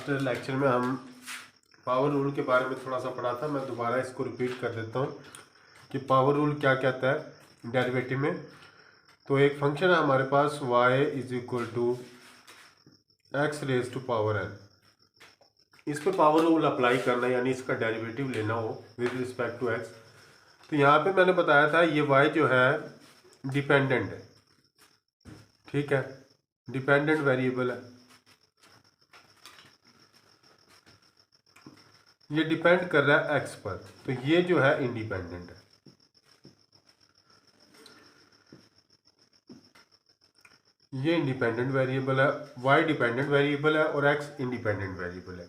Last lecture में हम power rule के बारे में थोड़ा सा पढ़ा था। मैं दोबारा इसको रिपीट कर देता हूँ कि पावर रूल क्या कहता है डेरिवेटिव में। तो एक फंक्शन है हमारे पास y is equal to x raise to power n। इस पर पावर रूल अप्लाई करना है, यानी इसका डेरिवेटिव लेना हो विद रिस्पेक्ट टू x। तो यहाँ पे मैंने बताया था ये y जो है डिपेंडेंट है, ठीक है, डिपेंडेंट वेरिएबल है। ये डिपेंड कर रहा है x पर, तो ये जो है इंडिपेंडेंट है। ये इंडिपेंडेंट वेरिएबल है, y डिपेंडेंट वेरिएबल है और x इंडिपेंडेंट वेरिएबल है।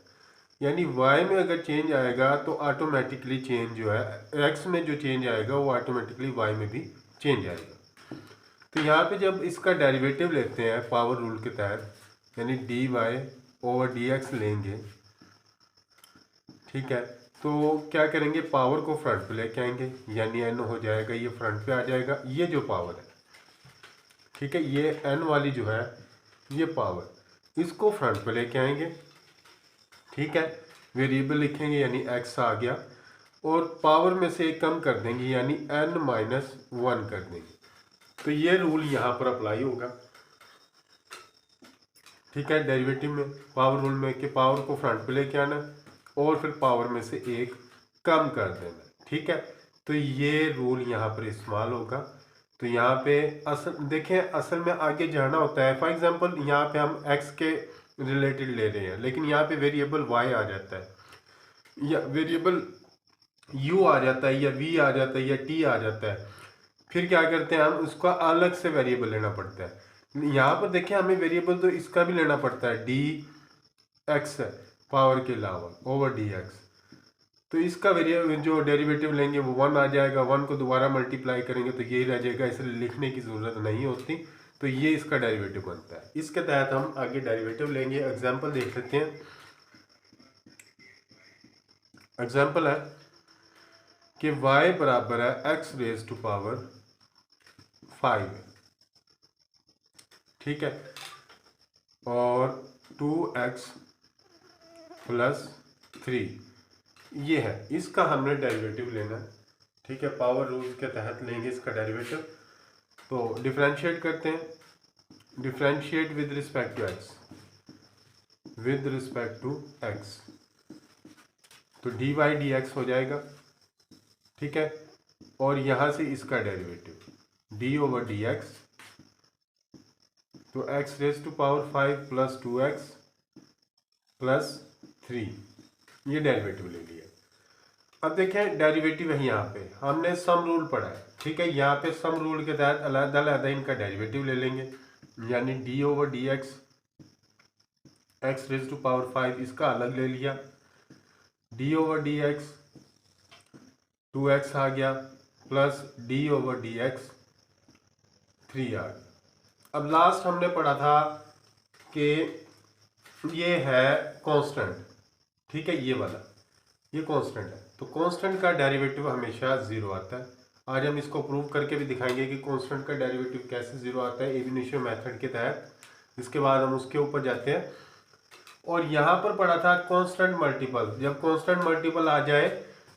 यानी y में अगर चेंज आएगा तो ऑटोमेटिकली चेंज जो है x में जो चेंज आएगा वो ऑटोमेटिकली y में भी चेंज आएगा। तो यहाँ पे जब इसका डेरिवेटिव लेते हैं पावर रूल के तहत, यानी dy ओवर dx लेंगे, ठीक है, तो क्या करेंगे, पावर को फ्रंट पे लेके आएंगे, यानी n हो जाएगा, ये फ्रंट पे आ जाएगा। ये जो पावर है, ठीक है, ये n वाली जो है ये पावर, इसको फ्रंट पे लेके आएंगे, ठीक है, वेरिएबल लिखेंगे यानी x आ गया, और पावर में से एक कम कर देंगे यानी n माइनस 1 कर देंगे। तो ये रूल यहाँ पर अप्लाई होगा, ठीक है, डेरिवेटिव में पावर रूल में कि पावर को फ्रंट पे लेके आना और फिर पावर में से एक कम कर देना, ठीक है। तो ये रूल यहाँ पर इस्तेमाल होगा। तो यहाँ पे असल देखें, असल में आगे जाना होता है। फॉर एग्जांपल यहाँ पे हम x के रिलेटेड ले रहे हैं, लेकिन यहाँ पे वेरिएबल y आ जाता है या वेरिएबल u आ जाता है या v आ जाता है या t आ जाता है। फिर क्या करते हैं, हम उसका अलग से वेरिएबल लेना पड़ता है। यहाँ पर देखें, हमें वेरिएबल तो इसका भी लेना पड़ता है, dx पावर के अलावा ओवर dx। तो इसका वेरिएबल जो डेरिवेटिव लेंगे वो 1 आ जाएगा। 1 को दोबारा मल्टीप्लाई करेंगे तो यही रह जाएगा, इसलिए लिखने की ज़रूरत नहीं होती। तो ये इसका डेरिवेटिव बनता है। इसके तहत हम आगे डेरिवेटिव लेंगे। एग्जांपल देख लेते हैं। एग्जांपल है कि y बराबर है x रेज टू पावर 5, ठीक है, और 2x प्लस 3 ये है। इसका हमने डेरिवेटिव लेना है, ठीक है, पावर रूल के तहत लेंगे इसका डेरिवेटिव। तो डिफरेंशिएट करते हैं, differentiate with respect to x, with respect to x, तो dy dx हो जाएगा, ठीक है, और यहाँ से इसका डेरिवेटिव d ओवर dx, तो x raise to power 5 plus 2x plus 3, ये डेरिवेटिव ले लिया। अब देखें डेरिवेटिव है, यहाँ पे हमने सम रूल पढ़ा है, ठीक है, यहाँ पे सम रूल के तहत अलग-अलग इनका डेरिवेटिव ले लेंगे, यानी d over dx, x raise to power 5 इसका अलग ले लिया, d ओवर dx 2x आ गया प्लस d ओवर dx 3 आ गया। अब लास्ट हमने पढ़ा था कि ये है कांस्टेंट, ठीक है, ये वाला ये कांस्टेंट है, तो कांस्टेंट का डेरिवेटिव हमेशा 0 आता है। आज हम इसको प्रूव करके भी दिखाएंगे कि कांस्टेंट का डेरिवेटिव कैसे 0 आता है एब इनिशियो मेथड के तहत। इसके बाद हम उसके ऊपर जाते हैं। और यहाँ पर पढ़ा था कांस्टेंट मल्टीपल। जब कांस्टेंट मल्टीपल आ जाए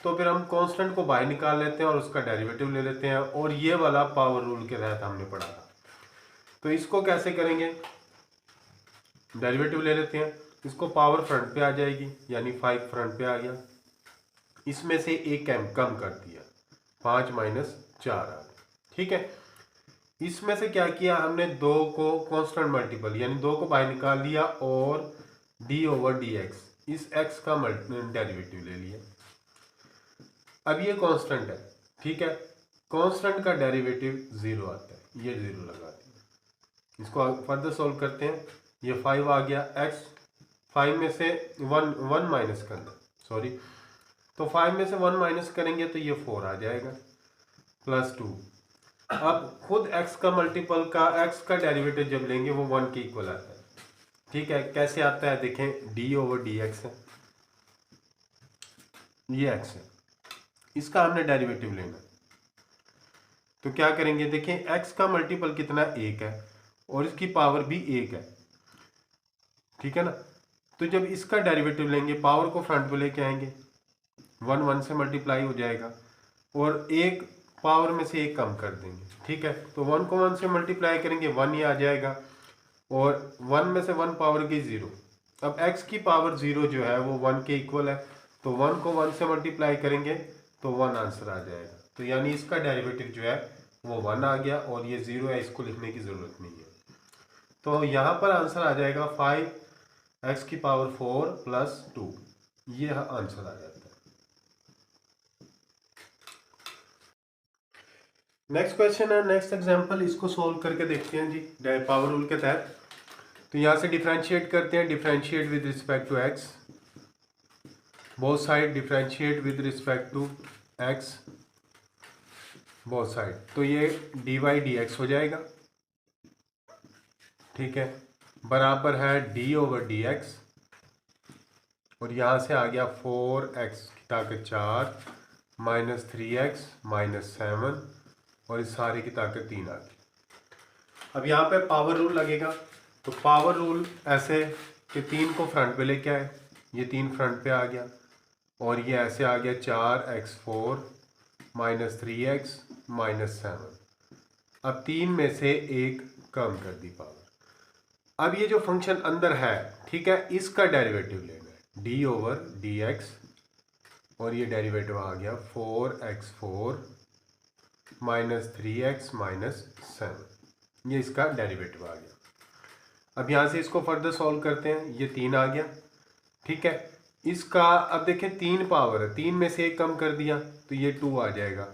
तो फिर हम कांस्टेंट को बाहर निकाल लेते हैं और उसका डेरिवेटिव ले लेते हैं, और ये वाला पावर रूल के तहत हमने पढ़ा था। तो इसको कैसे करेंगे, डेरिवेटिव ले लेते हैं, इसको पावर फ्रंट पे आ जाएगी, यानी 5 फ्रंट पे आ गया, इसमें से एक कम कर दिया, 5 माइनस 4 आ गया, ठीक है। इसमें से क्या किया हमने, 2 को कांस्टेंट मल्टीपल यानी 2 को बाहर निकाल लिया और d ओवर dx, इस x का डेरिवेटिव ले लिया। अब ये कांस्टेंट है, ठीक है, कांस्टेंट का डेरिवेटिव 0 आता है, ये 0 लगा दिया। इसको फर्दर सोल्व करते हैं, ये 5 आ गया, x 5 में से 1 माइनस कर दो, सॉरी, तो 5 में से 1 माइनस करेंगे तो ये 4 आ जाएगा प्लस 2। अब खुद x का मल्टीपल का x का डेरिवेटिव जब लेंगे वो 1 के इक्वल आता है, ठीक है। कैसे आता है देखें, d ओवर dx है, ये x है, इसका हमने डेरिवेटिव लेना। तो क्या करेंगे, देखें x का मल्टीपल कितना, 1 है, और इसकी पावर भी 1 है, ठीक है ना। तो जब इसका डेरिवेटिव लेंगे पावर को फ्रंट पे लेके आएंगे, 1 से मल्टीप्लाई हो जाएगा और एक पावर में से एक कम कर देंगे। ठीक है, तो 1 को 1 से मल्टीप्लाई करेंगे 1 ही आ जाएगा और 1 में से 1 पावर की 0। अब x की पावर 0 जो है वो 1 के इक्वल है, तो 1 को 1 से मल्टीप्लाई करेंगे तो 1 आंसर आ जाएगा। तो यानी इसका डेरिवेटिव जो है वो 1 आ गया और ये 0 है, इसको लिखने की ज़रूरत नहीं है। तो यहाँ पर आंसर आ जाएगा 5x की पावर 4 प्लस 2, ये आंसर आ जाता है। नेक्स्ट क्वेश्चन है, नेक्स्ट एग्जांपल, इसको सोल्व करके देखते हैं जी पावर रूल के तहत। तो यहाँ से डिफरेंशिएट करते हैं, differentiate with respect to x, both side differentiate with respect to x both side, तो ये dy dx हो जाएगा। ठीक है, बराबर है d ओवर dx और यहाँ से आ गया 4x की ताकत 4 माइनस 3x माइनस 7 और इस सारे की ताकत 3 आ गई। अब यहाँ पे पावर रूल लगेगा, तो पावर रूल ऐसे कि 3 को फ्रंट पे लेके आए, ये 3 फ्रंट पे आ गया और ये ऐसे आ गया 4x4 माइनस 3x माइनस 7। अब 3 में से एक कम कर दी पावर। अब ये जो फंक्शन अंदर है, ठीक है, इसका डेरिवेटिव लेना है d ओवर dx और ये डेरिवेटिव आ गया 4x4 माइनस 3x माइनस 7, ये इसका डेरिवेटिव आ गया। अब यहाँ से इसको फर्दर सॉल्व करते हैं, ये 3 आ गया। ठीक है, इसका अब देखें 3 पावर है, 3 में से एक कम कर दिया तो ये 2 आ जाएगा।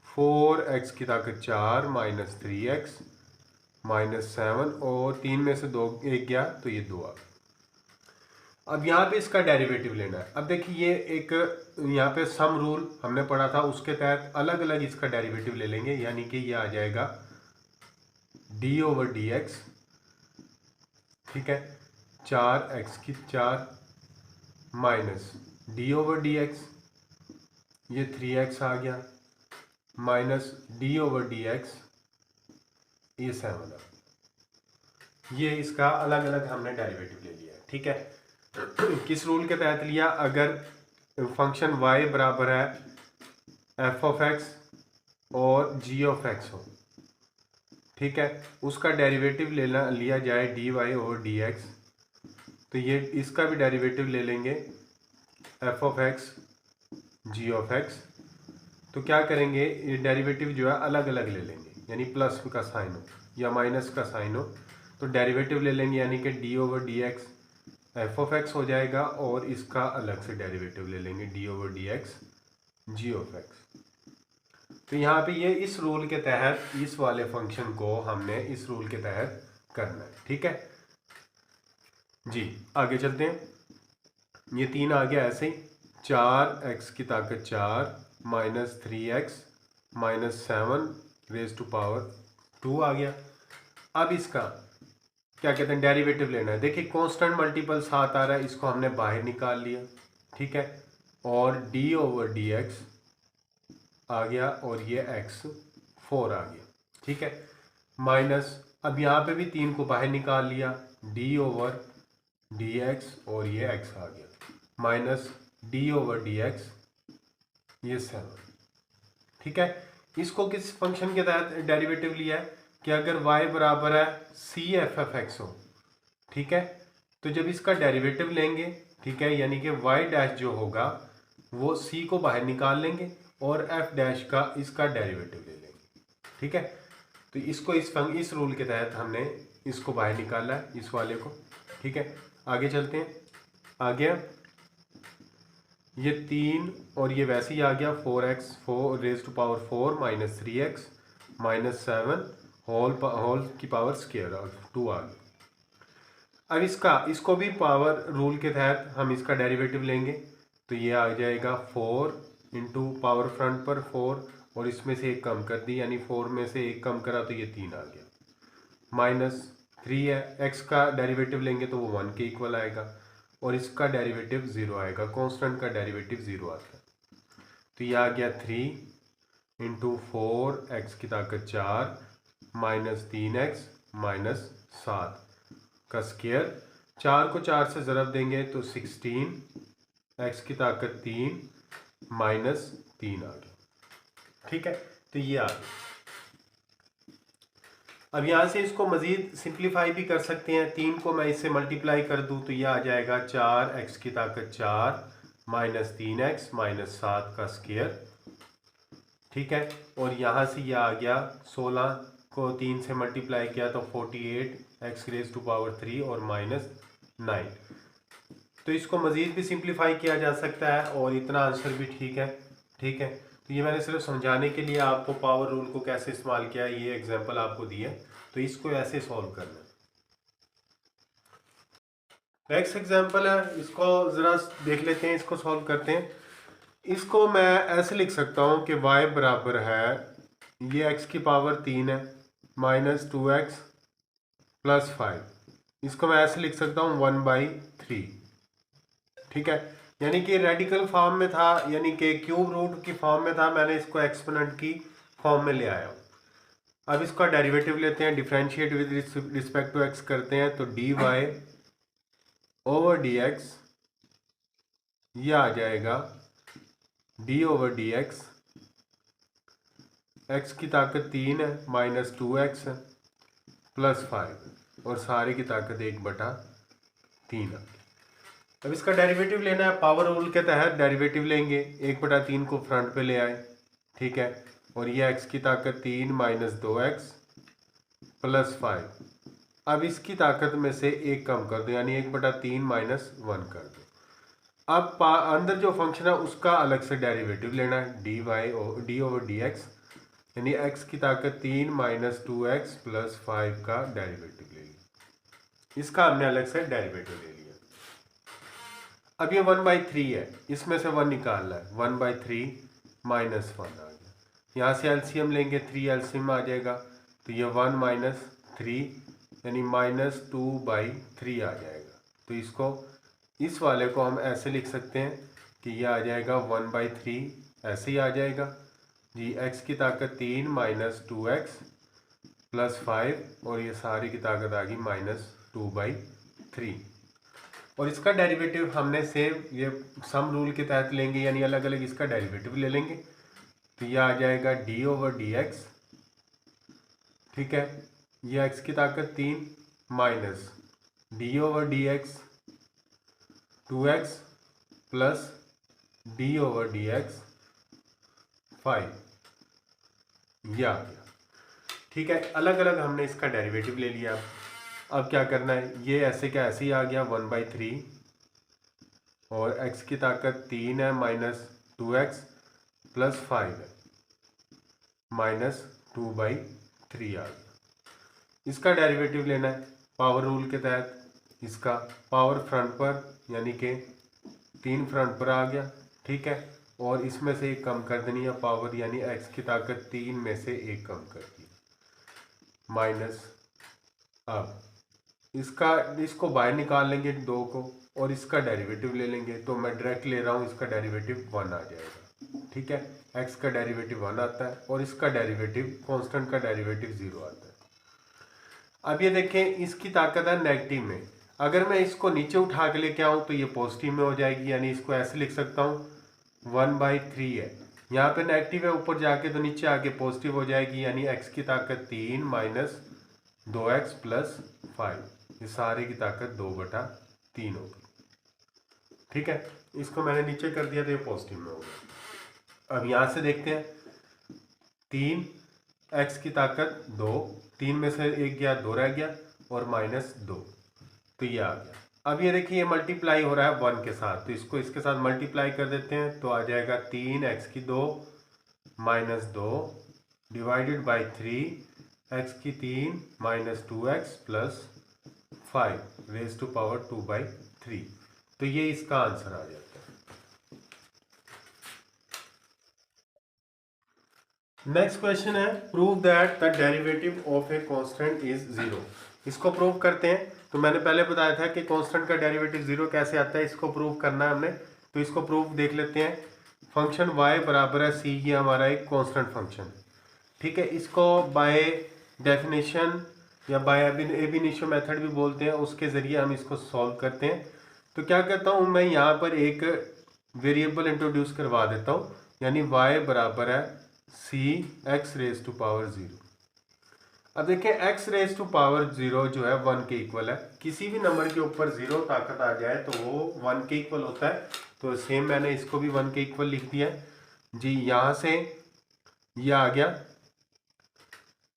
4x की ताकत 4 माइनस 3x माइनस 7 और 3 में से 2 एक गया तो ये 2 आ गया। अब यहाँ पे इसका डेरिवेटिव लेना है। अब देखिए ये एक यहाँ पे सम रूल हमने पढ़ा था, उसके तहत अलग अलग इसका डेरिवेटिव ले लेंगे, यानी कि ये आ जाएगा d ओवर dx। ठीक है, 4x की 4 माइनस d ओवर dx, ये 3x आ गया माइनस d ओवर dx, ये 7 आ गया। ये इसका अलग अलग हमने डेरिवेटिव ले लिया। ठीक है, किस रूल के तहत लिया? अगर फंक्शन y बराबर है f ऑफ x और g ऑफ x हो, ठीक है, उसका डेरिवेटिव लेना लिया जाए dy ओवर dx, तो ये इसका भी डेरिवेटिव ले लेंगे f of x g of x। तो क्या करेंगे, ये डेरिवेटिव जो है अलग अलग ले लेंगे, यानी प्लस का साइन हो या माइनस का साइन हो, तो डेरिवेटिव ले लेंगे, यानी कि d over dx f of x हो जाएगा और इसका अलग से डेरिवेटिव ले लेंगे d over dx g of x। तो यहाँ पे ये इस रूल के तहत इस वाले फंक्शन को हमने इस रूल के तहत करना है। ठीक है जी, आगे चलते हैं। ये 3 आ गया ऐसे ही, 4x की ताकत 4 minus 3x minus 7 raise to power 2 आ गया। अब इसका क्या कहते हैं, डेरिवेटिव लेना है। देखिए कांस्टेंट मल्टीपल 7 आ रहा है, इसको हमने बाहर निकाल लिया। ठीक है, और d ओवर dx आ गया और ये x4 आ गया। ठीक है, माइनस अब यहाँ पे भी 3 को बाहर निकाल लिया, d ओवर dx और ये x आ गया माइनस d ओवर dx, ये 7। ठीक है, इसको किस फंक्शन के तहत डेरिवेटिव लिया है कि अगर y बराबर है सी एफ एफ एक्स हो, ठीक है, तो जब इसका डेरिवेटिव लेंगे, ठीक है, यानी कि y डैश जो होगा वो c को बाहर निकाल लेंगे और f डैश का इसका डेरिवेटिव ले लेंगे। ठीक है, तो इसको इस रूल के तहत हमने इसको बाहर निकाला है, इस वाले को। ठीक है, आगे चलते हैं। आ गया ये 3 और ये वैसे ही आ गया 4x4 raise to power 4 minus 3x minus 7 whole की पावर स्क्वायर 2 आ गई। अब इसको भी पावर रूल के तहत हम इसका डेरिवेटिव लेंगे, तो ये आ जाएगा 4 इंटू पावर फ्रंट पर 4 और इसमें से एक कम कर दी, यानी 4 में से एक कम करा तो ये 3 आ गया, माइनस 3 है। x का डेरिवेटिव लेंगे तो वो 1 के इक्वल आएगा और इसका डेरिवेटिव 0 आएगा, कांस्टेंट का डेरिवेटिव 0 आता है। तो ये आ गया 3 इंटू 4x की ताकत 4 माइनस 3x माइनस 7 का स्क्वायर 4 को 4 से ज़रब देंगे तो 16 x की ताकत 3 माइनस 3 आ गया। ठीक है, तो ये आ गया। अब यहाँ से इसको मज़ीद सिंप्लीफाई भी कर सकते हैं। 3 को मैं इससे मल्टीप्लाई कर दूँ तो यह आ जाएगा 4x की ताकत 4 माइनस 3x माइनस 7 का स्क्वायर। ठीक है, और यहाँ से यह आ गया 16 को 3 से मल्टीप्लाई किया तो 48 x टू पावर 3 और माइनस 9। तो इसको मज़ीद भी सिंप्लीफाई किया जा सकता है और इतना आंसर भी ठीक है। ठीक है, तो ये मैंने सिर्फ समझाने के लिए आपको पावर रूल को कैसे इस्तेमाल किया ये एग्जांपल आपको दिया, तो इसको ऐसे सॉल्व करना है। नेक्स्ट एग्जांपल है, इसको ज़रा देख लेते हैं, इसको सॉल्व करते हैं। इसको मैं ऐसे लिख सकता हूँ कि y बराबर है, ये x की पावर 3 है माइनस 2x प्लस 5। इसको मैं ऐसे लिख सकता हूँ 1/3। ठीक है, यानी कि रेडिकल फॉर्म में था, यानी कि क्यूब रूट की फॉर्म में था, मैंने इसको एक्सपोनेंट की फॉर्म में ले आया हूँ। अब इसका डेरिवेटिव लेते हैं, differentiate with respect to x करते हैं तो dy ओवर dx ये आ जाएगा d ओवर dx, x की ताकत 3 है माइनस 2x है प्लस 5 और सारे की ताकत 1/3 है। अब इसका डेरिवेटिव लेना है, पावर रूल के तहत डेरिवेटिव लेंगे, 1/3 को फ्रंट पे ले आए। ठीक है, और ये x की ताकत 3 माइनस 2x प्लस 5। अब इसकी ताकत में से 1 कम कर दो, यानी 1/3 माइनस 1 कर दो। अब अंदर जो फंक्शन है उसका अलग से डेरिवेटिव लेना है, डी ओवर डी एक्स, यानी x की ताकत 3 माइनस 2x प्लस 5 का डेरिवेटिव ले लिया। इसका हमने अलग से डेरिवेटिव ले लिया। अब ये 1/3 है, इसमें से 1 निकालना है, 1/3 माइनस 1 आ गया। यहाँ से एलसीएम लेंगे, 3 एलसीएम आ जाएगा, तो ये 1 माइनस 3 यानी माइनस 2/3 आ जाएगा। तो इसको, इस वाले को हम ऐसे लिख सकते हैं कि ये आ जाएगा 1/3, ऐसे ही आ जाएगा जी, x की ताकत 3 माइनस 2x प्लस 5 और ये सारी की ताकत आ गई माइनस 2/3। और इसका डेरिवेटिव हमने सेम ये सम रूल के तहत लेंगे, यानी अलग अलग इसका डेरिवेटिव ले लेंगे, तो ये आ जाएगा डी ओवर डी एक्स। ठीक है, ये x की ताकत 3 minus D over d x 2x plus D over d x 5, ये आ गया। ठीक है, अलग अलग हमने इसका डेरिवेटिव ले लिया। अब क्या करना है, ये ऐसे क्या ऐसे ही आ गया 1/3 और x की ताकत 3 है माइनस 2x प्लस 5 है माइनस 2/3 आ गया। इसका डेरिवेटिव लेना है पावर रूल के तहत, इसका पावर फ्रंट पर यानी कि 3 फ्रंट पर आ गया। ठीक है, और इसमें से 1 कम कर देनी है पावर, यानी x की ताकत 3 में से 1 कम कर दी माइनस। अब इसको बाहर निकाल लेंगे 2 को और इसका डेरिवेटिव ले लेंगे, तो मैं डायरेक्ट ले रहा हूँ, इसका डेरिवेटिव 1 आ जाएगा। ठीक है, x का डेरिवेटिव 1 आता है और इसका डेरिवेटिव कांस्टेंट का डेरिवेटिव 0 आता है। अब ये देखें, इसकी ताकत है नेगेटिव में, अगर मैं इसको नीचे उठा के लेके आऊँ तो ये पॉजिटिव में हो जाएगी, यानी इसको ऐसे लिख सकता हूँ 1/3 है, यहाँ पे नेगेटिव है, ऊपर जाके तो नीचे आके पॉजिटिव हो जाएगी, यानी x की ताकत 3 माइनस 2x प्लस 5, ये सारे की ताकत 2/3 होगी। ठीक है, इसको मैंने नीचे कर दिया तो ये पॉजिटिव में होगा। अब यहाँ से देखते हैं, 3 x की ताकत 2, 3 में से 1 गया, 2 रह गया और माइनस 2, तो ये आ गया। अब ये देखिए, ये मल्टीप्लाई हो रहा है 1 के साथ, तो इसको इसके साथ मल्टीप्लाई कर देते हैं, तो आ जाएगा 3x की 2 माइनस 2 डिवाइडेड बाई 3 x की 3 minus 2x plus 5 raise to power 2/3। तो ये इसका आंसर आ जाता है। नेक्स्ट क्वेश्चन है, prove that the derivative of a constant is 0। इसको प्रूव करते हैं। तो मैंने पहले बताया था कि कांस्टेंट का डेरिवेटिव 0 कैसे आता है, इसको प्रूव करना है हमने, तो इसको प्रूव देख लेते हैं। फंक्शन y बराबर है c, ये हमारा एक कांस्टेंट फंक्शन। ठीक है, इसको बाय डेफिनेशन या बाय एब इनिशियो मेथड भी बोलते हैं, उसके ज़रिए हम इसको सॉल्व करते हैं। तो क्या करता हूँ मैं यहाँ पर एक वेरिएबल इंट्रोड्यूस करवा देता हूँ, यानी y बराबर है सी एक्स रेज टू पावर 0। अब देखें x रेज टू पावर 0 जो है 1 के इक्वल है। किसी भी नंबर के ऊपर 0 ताकत आ जाए तो वो 1 के इक्वल होता है। तो सेम मैंने इसको भी 1 के इक्वल लिख दिया है जी। यहाँ से ये आ गया,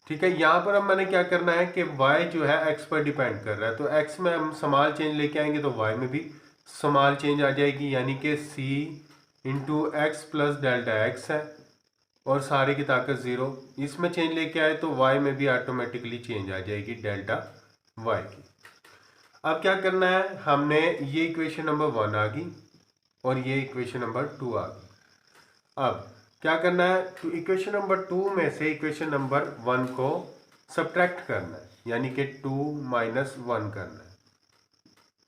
ठीक है। यहाँ पर अब मैंने क्या करना है कि y जो है x पर डिपेंड कर रहा है, तो x में हम स्मॉल चेंज लेके आएंगे तो y में भी स्मॉल चेंज आ जाएगी, यानी कि c into x plus delta x है और सारे की ताकत 0। इसमें चेंज लेके आए तो y में भी ऑटोमेटिकली चेंज आ जाएगी डेल्टा y की। अब क्या करना है, हमने ये इक्वेशन नंबर 1 आ गई और ये इक्वेशन नंबर 2 आ गई। अब क्या करना है, तो इक्वेशन नंबर 2 में से इक्वेशन नंबर 1 को सब्ट्रैक्ट करना है, यानी कि 2 माइनस 1 करना है,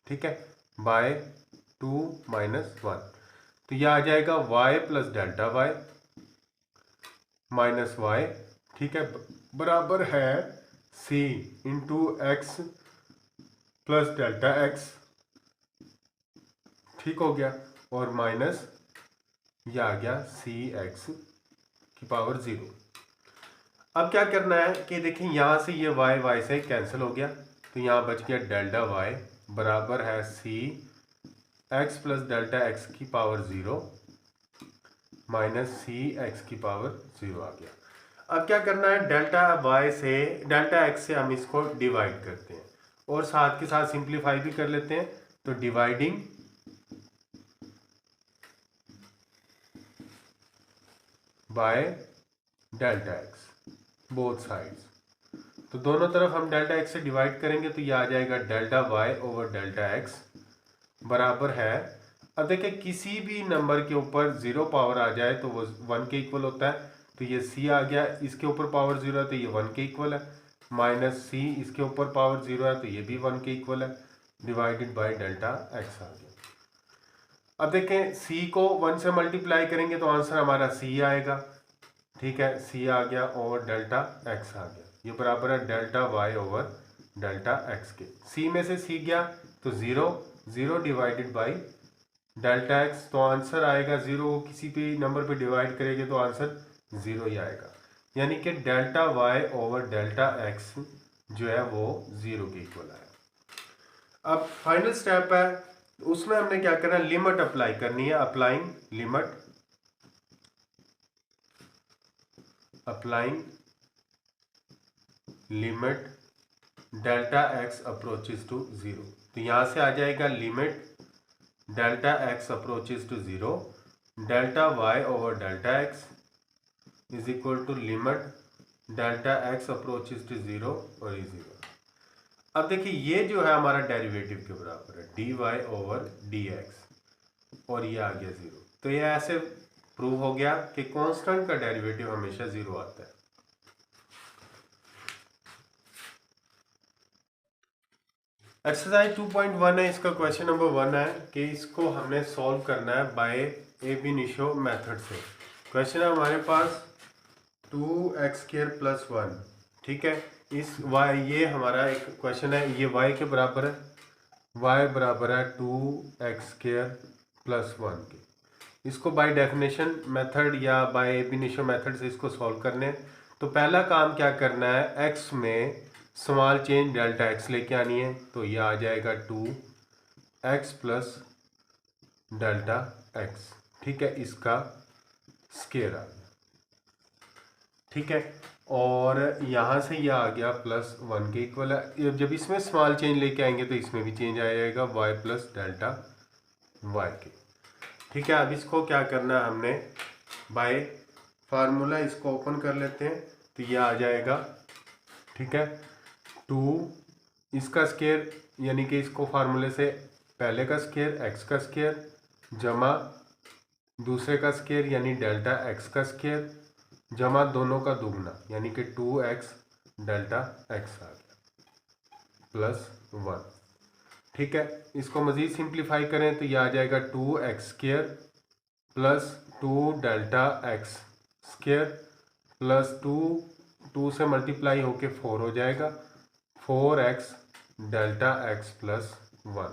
ठीक है, बाय 2 माइनस 1। तो यह आ जाएगा y plus delta y minus y, ठीक है, बराबर है c into x plus delta x, ठीक हो गया, और माइनस यह आ गया सी एक्स की पावर 0। अब क्या करना है कि देखिए यहाँ से ये y से कैंसिल हो गया, तो यहाँ बच गया डेल्टा y बराबर है सी एक्स प्लस डेल्टा एक्स की पावर 0 माइनस सी एक्स की पावर 0 आ गया। अब क्या करना है, डेल्टा एक्स से हम इसको डिवाइड करते हैं और साथ के साथ सिंप्लीफाई भी कर लेते हैं। तो dividing by delta X both sides, तो दोनों तरफ हम डेल्टा एक्स से डिवाइड करेंगे तो ये आ जाएगा delta Y over delta x बराबर है। अब देखिए किसी भी नंबर के ऊपर 0 पावर आ जाए तो वो 1 के इक्वल होता है, तो ये c आ गया, इसके ऊपर पावर 0 है तो ये 1 के इक्वल है, माइनस c इसके ऊपर पावर 0 है तो ये भी 1 के इक्वल है, डिवाइडेड बाय डेल्टा एक्स आ गया। अब देखें c को 1 से मल्टीप्लाई करेंगे तो आंसर हमारा c आएगा, ठीक है, c आ गया और डेल्टा x आ गया, ये बराबर है delta y over delta x के। c में से c गया तो 0 डिवाइडेड बाई डेल्टा x, तो आंसर आएगा 0। किसी भी नंबर पे डिवाइड करेंगे तो आंसर 0 ही आएगा, यानी कि delta y over delta x जो है वो 0 के इक्वल आया। अब फाइनल स्टेप है, उसमें हमने क्या करना है, लिमिट अप्लाई करनी है। Applying limit delta x approaches to 0, तो यहां से आ जाएगा limit delta x approaches to 0 delta Y over delta x is equal to limit delta x approaches to 0 और ये 0। अब देखिए ये जो है हमारा डेरिवेटिव के बराबर है d y over d x और ये आ गया 0। तो ये ऐसे प्रूव हो गया कि कांस्टेंट का डेरिवेटिव हमेशा 0 आता है। एक्सरसाइज 2.1 है, इसका क्वेश्चन नंबर 1 है कि इसको हमने सॉल्व करना है बाय एब इनिशियो मेथड से। क्वेश्चन है हमारे पास 2x² प्लस 1, ठीक है, इस y, ये हमारा एक क्वेश्चन है, ये y के बराबर है, y बराबर है 2x² प्लस 1 के। इसको बाय डेफिनेशन मेथड या बाय एब इनिशियो मेथड से इसको सॉल्व करने हैं। तो पहला काम क्या करना है, x में स्मॉल चेंज डेल्टा x लेके आनी है, तो ये आ जाएगा 2x प्लस डेल्टा x, ठीक है, इसका स्केयर आ गया, ठीक है, और यहाँ से यह आ गया प्लस 1 के इक्वल है। जब इसमें स्मॉल चेंज लेके आएंगे तो इसमें भी चेंज आ जाएगा y प्लस डेल्टा y के, ठीक है। अब इसको क्या करना है हमने, बाय फार्मूला इसको ओपन कर लेते हैं, तो यह आ जाएगा, ठीक है, 2 इसका स्केयर, यानी कि इसको फार्मूले से पहले का स्केयर x का स्केयर जमा दूसरे का स्केयर यानी डेल्टा x का स्केयर जमा दोनों का दुगना यानी कि 2x डेल्टा x आ गया प्लस 1, ठीक है। इसको मज़ीद सिंप्लीफाई करें तो यह आ जाएगा 2x² plus 2 delta x square plus 2 से मल्टीप्लाई होके 4 हो जाएगा, 4x डेल्टा x प्लस 1,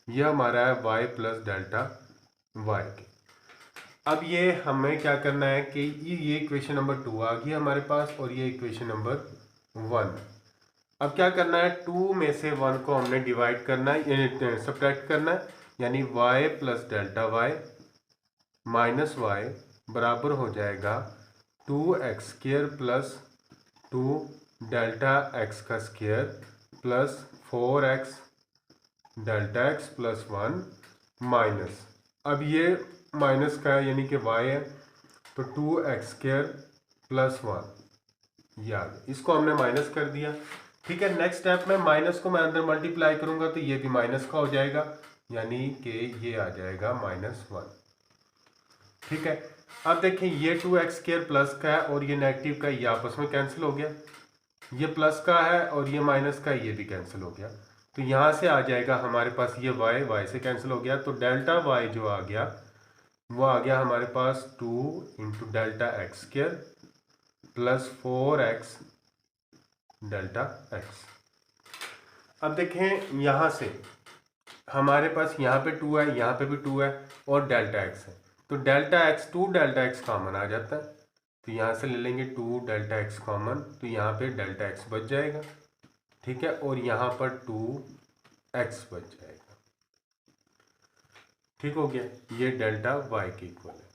यह हमारा है y प्लस डेल्टा y के। अब ये हमें क्या करना है कि ये इक्वेशन नंबर 2 आ गई हमारे पास और ये इक्वेशन नंबर 1। अब क्या करना है, 2 में से 1 को हमने डिवाइड करना है यानी सब्ट्रैक्ट करना है, यानी y plus delta y minus y बराबर हो जाएगा 2x square plus 2 delta x का square plus 4x delta x plus 1 minus, अब ये माइनस का है यानी कि y है, तो 2x स्क्वायर प्लस 1 याद, इसको हमने माइनस कर दिया। ठीक है, नेक्स्ट स्टेप में माइनस को मैं अंदर मल्टीप्लाई करूंगा तो ये भी माइनस का हो जाएगा, यानी कि ये आ जाएगा -1। ठीक है, अब देखें ये 2x स्क्वायर प्लस का है और ये नेगेटिव का, ये आपस में कैंसिल हो गया, ये प्लस का है और ये माइनस का, ये भी कैंसिल हो गया। तो यहाँ से आ जाएगा हमारे पास ये y से कैंसिल हो गया, तो डेल्टा y जो आ गया वो आ गया हमारे पास 2 into delta x square plus 4x delta x। अब देखें यहाँ से हमारे पास यहाँ पे 2 है, यहाँ पे भी 2 है और डेल्टा x है, तो delta x 2 delta x common आ जाता है, तो यहाँ से ले लेंगे 2 डेल्टा x कॉमन, तो यहाँ पे डेल्टा x बच जाएगा। ठीक है, और यहाँ पर 2x बच जाएगा। ठीक हो गया, ये डेल्टा y के इक्वल है।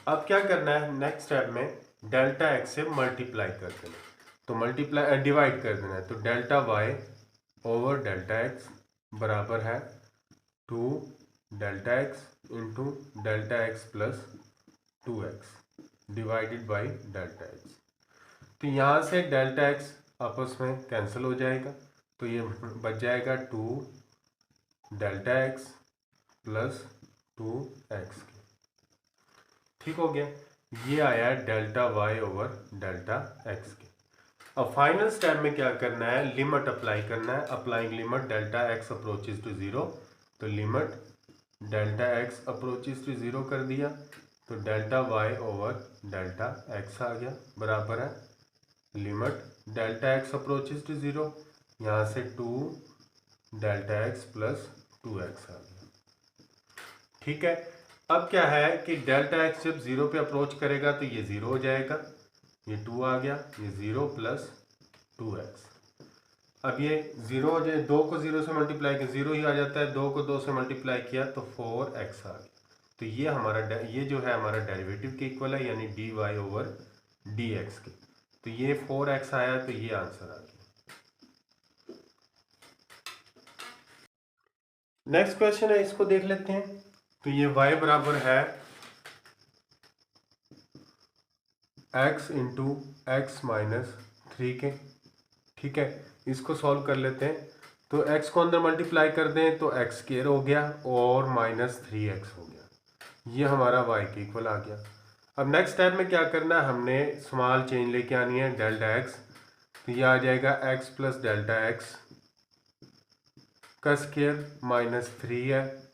अब क्या करना है, नेक्स्ट स्टेप में डेल्टा x से मल्टीप्लाई कर देना, तो मल्टीप्लाई डिवाइड कर देना है, तो delta y over delta x बराबर है 2 delta x into delta x plus 2x divided by delta x। तो यहाँ से डेल्टा x आपस में कैंसिल हो जाएगा, तो ये बच जाएगा 2 डेल्टा x प्लस 2x के। ठीक हो गया, ये आया delta y over delta x के। अब फाइनल स्टेप में क्या करना है, लिमिट अप्लाई करना है, applying limit delta x approaches to 0, तो limit delta x approaches to 0 कर दिया, तो delta y over delta x आ गया बराबर है limit delta x approaches to 0, यहाँ से 2 डेल्टा x प्लस 2x आ गया। ठीक है, अब क्या है कि डेल्टा x जब 0 पे अप्रोच करेगा तो ये 0 हो जाएगा, ये 2 आ गया, ये 0 प्लस 2x। अब ये 0 हो जाए, 2 को 0 से मल्टीप्लाई किया 0 ही आ जाता है, 2 को 2 से मल्टीप्लाई किया तो 4x आ गया। तो ये हमारा ये जो है हमारा डेरिवेटिव के इक्वल है, यानी dy ओवर dx के, तो ये 4x आया, तो ये आंसर आ गया। नेक्स्ट क्वेश्चन है, इसको देख लेते हैं। तो ये y बराबर है x इंटू एक्स माइनस 3 के। ठीक है, इसको सॉल्व कर लेते हैं, तो x को अंदर मल्टीप्लाई कर दें तो x स्क्वायर हो गया और -3x हो गया, ये हमारा y के इक्वल आ गया। अब नेक्स्ट स्टेप में क्या करना है, हमने स्मॉल चेंज लेके आनी है डेल्टा x, तो ये आ जाएगा x प्लस डेल्टा x का स्क्वायर -3 है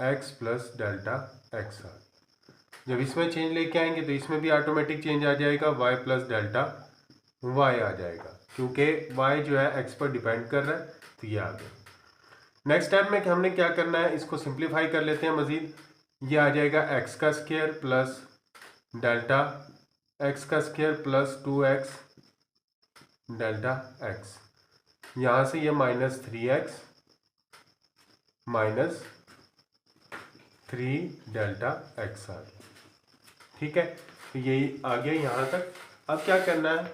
x प्लस डेल्टा x आ। जब इसमें चेंज लेके आएंगे तो इसमें भी ऑटोमेटिक चेंज आ जाएगा, y प्लस डेल्टा y आ जाएगा, क्योंकि y जो है x पर डिपेंड कर रहा है, तो ये आ गया। नेक्स्ट स्टेप में हमने क्या करना है, इसको सिंप्लीफाई कर लेते हैं मज़ीद, ये आ जाएगा x का स्क्वायर प्लस डेल्टा x का square plus 2x delta x, यहाँ से ये -3x -3 डेल्टा x आ गया। ठीक है, तो यही आ गया यहाँ तक। अब क्या करना है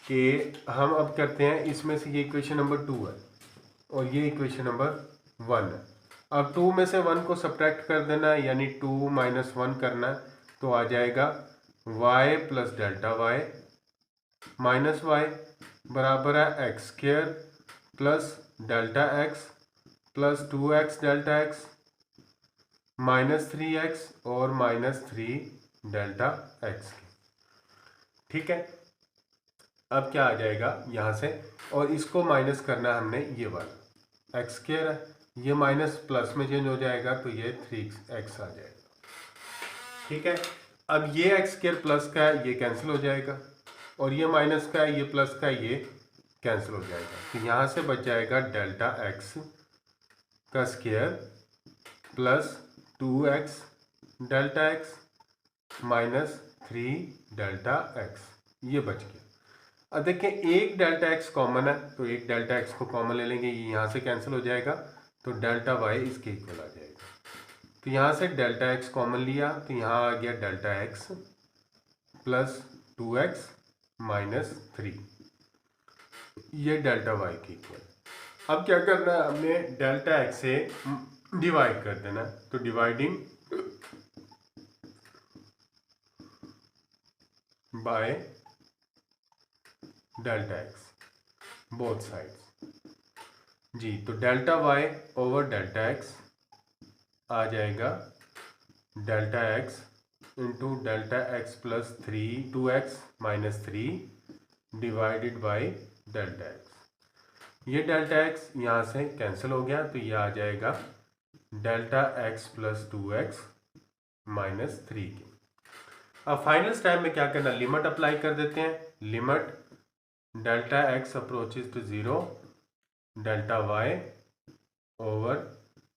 कि हम अब करते हैं, इसमें से ये इक्वेशन नंबर 2 है और ये इक्वेशन नंबर 1 है। अब 2 में से 1 को सब्ट्रैक्ट कर देना है, यानी 2 - 1 करना है, तो आ जाएगा y plus delta y minus y बराबर है x square plus delta x plus 2x delta x -3x और -3 डेल्टा x। ठीक है, अब क्या आ जाएगा यहाँ से, और इसको माइनस करना है हमने, ये वाला x स्क्वायर है, ये माइनस प्लस में चेंज हो जाएगा, तो ये 3x आ जाएगा। ठीक है, अब ये x स्क्वायर प्लस का है, ये कैंसिल हो जाएगा, और ये माइनस का है, ये प्लस का है, ये कैंसिल हो जाएगा। तो यहाँ से बच जाएगा डेल्टा एक्स का square plus 2x delta x minus 3 delta X, ये बच गया। अब देखें एक डेल्टा एक्स कॉमन है, तो एक डेल्टा एक्स को कॉमन ले लेंगे, ये यहाँ से कैंसिल हो जाएगा, तो डेल्टा वाई इसके इक्वल आ जाएगा। तो यहाँ से डेल्टा एक्स कॉमन लिया, तो यहाँ आ गया delta x plus 2x minus 3, ये डेल्टा वाई के इक्वल। अब क्या करना है, हमने डेल्टा एक्स से डिवाइड कर देना, तो dividing by delta X both sides जी। तो delta Y over delta X आ जाएगा delta X into delta x plus 2x minus 3 divided by delta X. ये डेल्टा एक्स यहाँ से कैंसिल हो गया, तो ये आ जाएगा delta x plus 2x minus 3 की। अब फाइनल स्टेप में क्या करना, लिमिट अप्लाई कर देते हैं। Limit delta x approaches to 0 delta Y over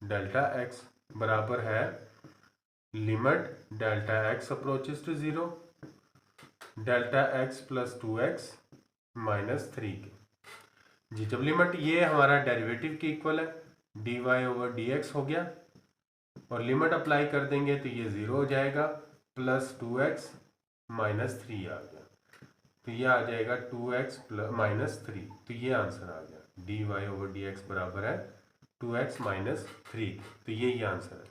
delta x बराबर है limit delta x approaches to 0 delta x plus 2x minus 3 के जी। जब लिमिट ये हमारा डेरिवेटिव के इक्वल है, dy ओवर dx हो गया, और लिमिट अप्लाई कर देंगे तो ये 0 हो जाएगा, प्लस 2x माइनस 3 आ गया, तो ये आ जाएगा 2x माइनस 3। तो ये आंसर आ गया, dy ओवर dx बराबर है 2x माइनस 3। तो ये आंसर है।